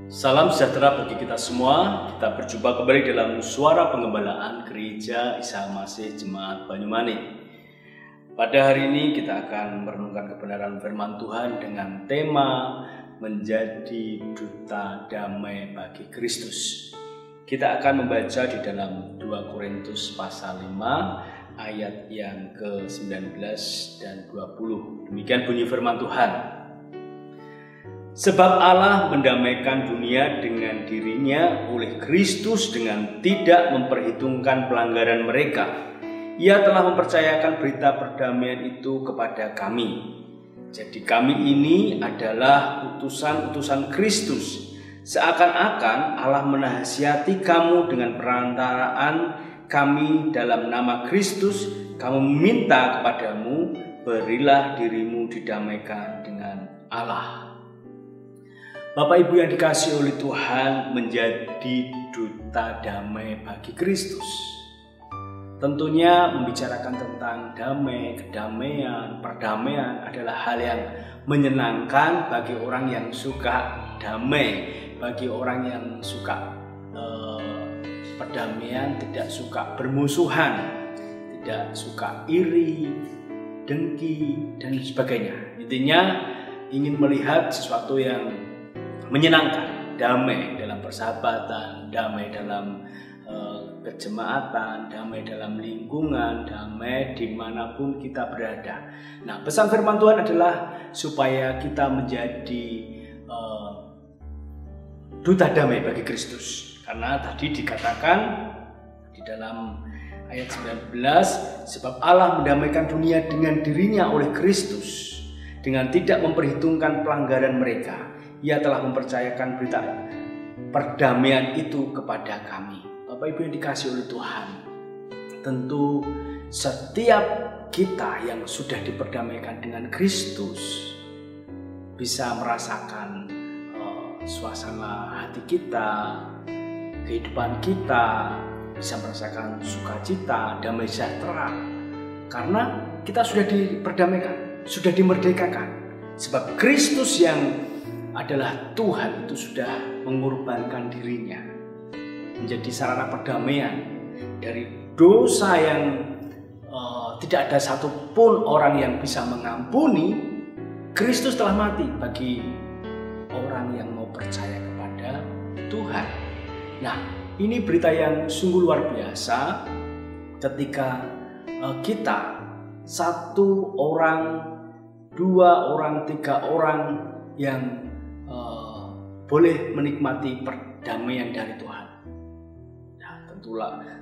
Salam sejahtera bagi kita semua. Kita berjumpa kembali dalam Suara Pengembalaan Gereja Isa Masih Jemaat Banyumani. Pada hari ini kita akan merenungkan kebenaran firman Tuhan dengan tema menjadi duta damai bagi Kristus. Kita akan membaca di dalam 2 Korintus pasal 5 ayat yang ke-19 dan 20. Demikian bunyi firman Tuhan. Sebab Allah mendamaikan dunia dengan dirinya oleh Kristus dengan tidak memperhitungkan pelanggaran mereka. Ia telah mempercayakan berita perdamaian itu kepada kami. Jadi kami ini adalah utusan-utusan Kristus. Seakan-akan Allah menasihati kamu dengan perantaraan kami dalam nama Kristus. Kamu meminta kepadamu, berilah dirimu didamaikan dengan Allah. Bapak Ibu yang dikasihi oleh Tuhan, menjadi duta damai bagi Kristus. Tentunya membicarakan tentang damai, kedamaian, perdamaian adalah hal yang menyenangkan bagi orang yang suka damai, bagi orang yang suka perdamaian, tidak suka bermusuhan, tidak suka iri, dengki, dan sebagainya. Intinya ingin melihat sesuatu yang menyenangkan, damai dalam persahabatan, damai dalam kejemaatan, damai dalam lingkungan, damai dimanapun kita berada. Nah, pesan firman Tuhan adalah supaya kita menjadi duta damai bagi Kristus. Karena tadi dikatakan di dalam ayat 19, sebab Allah mendamaikan dunia dengan dirinya oleh Kristus dengan tidak memperhitungkan pelanggaran mereka. Ia telah mempercayakan berita perdamaian itu kepada kami. Bapak Ibu yang dikasihi oleh Tuhan, tentu setiap kita yang sudah diperdamaikan dengan Kristus bisa merasakan suasana hati kita, kehidupan kita, bisa merasakan sukacita, damai sejahtera. Karena kita sudah diperdamaikan, sudah dimerdekakan. Sebab Kristus yang adalah Tuhan itu sudah mengorbankan dirinya menjadi sarana perdamaian dari dosa yang tidak ada satupun orang yang bisa mengampuni. Kristus telah mati bagi orang yang mau percaya kepada Tuhan. Nah, ini berita yang sungguh luar biasa ketika kita, satu orang, dua orang, tiga orang yang boleh menikmati perdamaian dari Tuhan. Nah,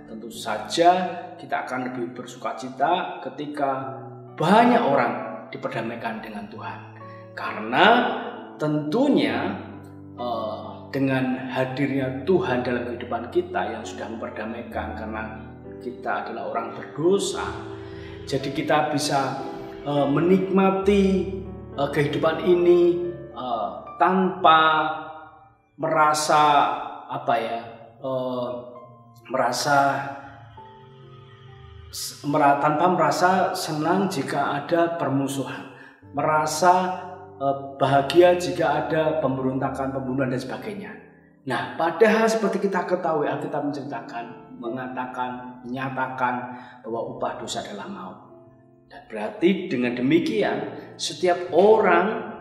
tentu saja kita akan lebih bersukacita ketika banyak orang diperdamaikan dengan Tuhan. Karena tentunya dengan hadirnya Tuhan dalam kehidupan kita yang sudah memperdamaikan, karena kita adalah orang berdosa, jadi kita bisa menikmati kehidupan ini tanpa merasa tanpa merasa senang jika ada permusuhan, merasa bahagia jika ada pemberontakan, pembunuhan dan sebagainya. Nah, padahal seperti kita ketahui, Alkitab menyatakan bahwa upah dosa adalah maut. Dan berarti dengan demikian setiap orang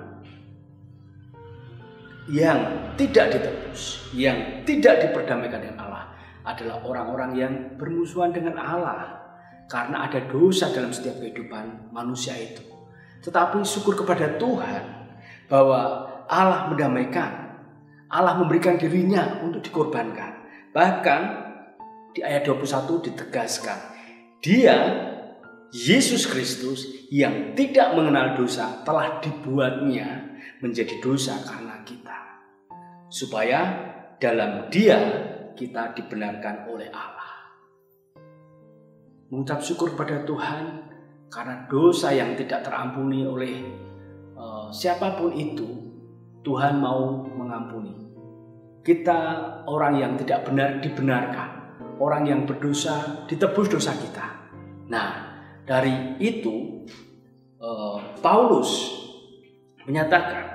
yang tidak ditebus, yang tidak diperdamaikan dengan Allah adalah orang-orang yang bermusuhan dengan Allah, karena ada dosa dalam setiap kehidupan manusia itu. Tetapi syukur kepada Tuhan bahwa Allah mendamaikan, Allah memberikan dirinya untuk dikorbankan. Bahkan di ayat 21 ditegaskan, Dia, Yesus Kristus yang tidak mengenal dosa, telah dibuatnya menjadi dosa karena kita, supaya dalam Dia kita dibenarkan oleh Allah. Mengucap syukur kepada Tuhan karena dosa yang tidak terampuni oleh siapapun itu, Tuhan mau mengampuni. Kita orang yang tidak benar dibenarkan, orang yang berdosa ditebus dosa kita. Nah, dari itu Paulus menyatakan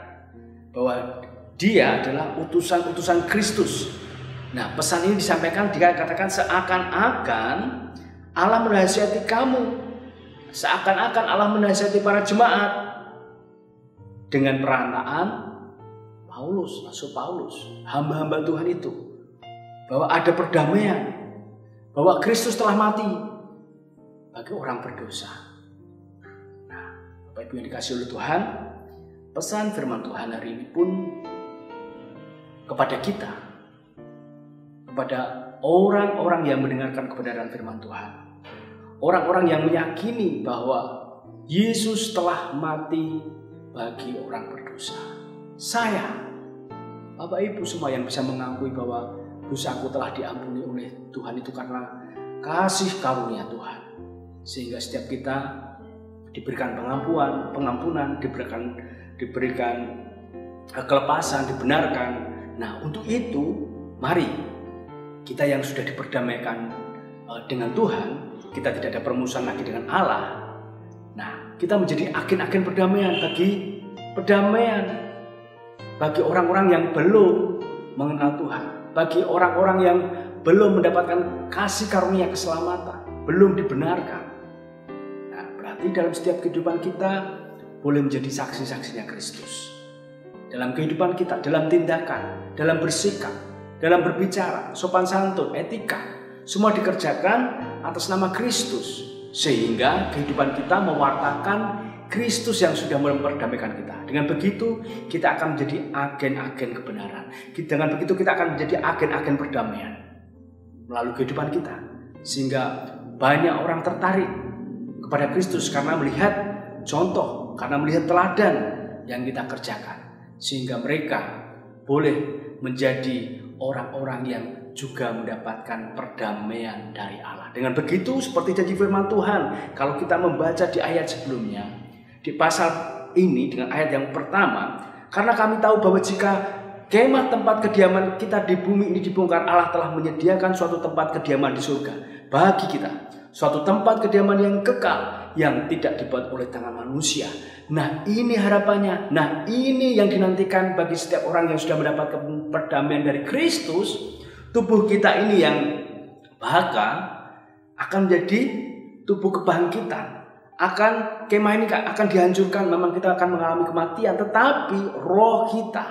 bahwa Dia adalah utusan-utusan Kristus. Nah, pesan ini disampaikan, dikatakan seakan-akan Allah menasihati kamu. Seakan-akan Allah menasihati para jemaat dengan perantaraan Paulus, Rasul Paulus, hamba-hamba Tuhan itu. Bahwa ada perdamaian, bahwa Kristus telah mati bagi orang berdosa. Nah, Bapak Ibu yang dikasihi oleh Tuhan, pesan firman Tuhan hari ini pun kepada kita, kepada orang-orang yang mendengarkan kebenaran firman Tuhan, orang-orang yang meyakini bahwa Yesus telah mati bagi orang berdosa. Saya, Bapak Ibu semua yang bisa mengakui bahwa dosaku telah diampuni oleh Tuhan itu karena kasih karunia Tuhan. Sehingga setiap kita diberikan pengampunan, diberikan kelepasan, dibenarkan. Nah, untuk itu mari kita yang sudah diperdamaikan dengan Tuhan, kita tidak ada permusuhan lagi dengan Allah. Nah, kita menjadi agen-agen perdamaian bagi orang-orang yang belum mengenal Tuhan, bagi orang-orang yang belum mendapatkan kasih karunia keselamatan, belum dibenarkan. Nah, berarti dalam setiap kehidupan kita boleh menjadi saksi-saksinya Kristus. Dalam kehidupan kita, dalam tindakan, dalam bersikap, dalam berbicara, sopan santun, etika, semua dikerjakan atas nama Kristus. Sehingga kehidupan kita mewartakan Kristus yang sudah memperdamaikan kita. Dengan begitu kita akan menjadi agen-agen kebenaran. Dengan begitu kita akan menjadi agen-agen perdamaian melalui kehidupan kita. Sehingga banyak orang tertarik kepada Kristus karena melihat contoh, karena melihat teladan yang kita kerjakan. Sehingga mereka boleh menjadi orang-orang yang juga mendapatkan perdamaian dari Allah. Dengan begitu seperti janji firman Tuhan, kalau kita membaca di ayat sebelumnya, di pasal ini dengan ayat yang pertama, karena kami tahu bahwa jika kemah tempat kediaman kita di bumi ini dibongkar, Allah telah menyediakan suatu tempat kediaman di surga bagi kita, suatu tempat kediaman yang kekal yang tidak dibuat oleh tangan manusia. Nah, ini harapannya. Nah, ini yang dinantikan bagi setiap orang yang sudah mendapatkan perdamaian dari Kristus. Tubuh kita ini yang bahkan akan menjadi tubuh kebangkitan. Kemah ini akan dihancurkan, memang kita akan mengalami kematian, tetapi roh kita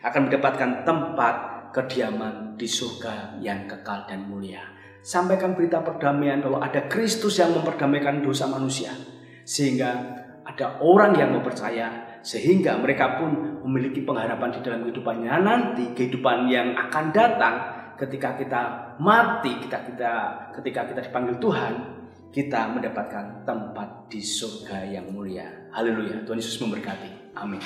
akan mendapatkan tempat kediaman di surga yang kekal dan mulia. Sampaikan berita perdamaian bahwa ada Kristus yang memperdamaikan dosa manusia, sehingga ada orang yang mau percaya, sehingga mereka pun memiliki pengharapan di dalam kehidupannya nanti, kehidupan yang akan datang ketika kita mati, ketika kita dipanggil Tuhan, kita mendapatkan tempat di surga yang mulia. Haleluya. Tuhan Yesus memberkati. Amin.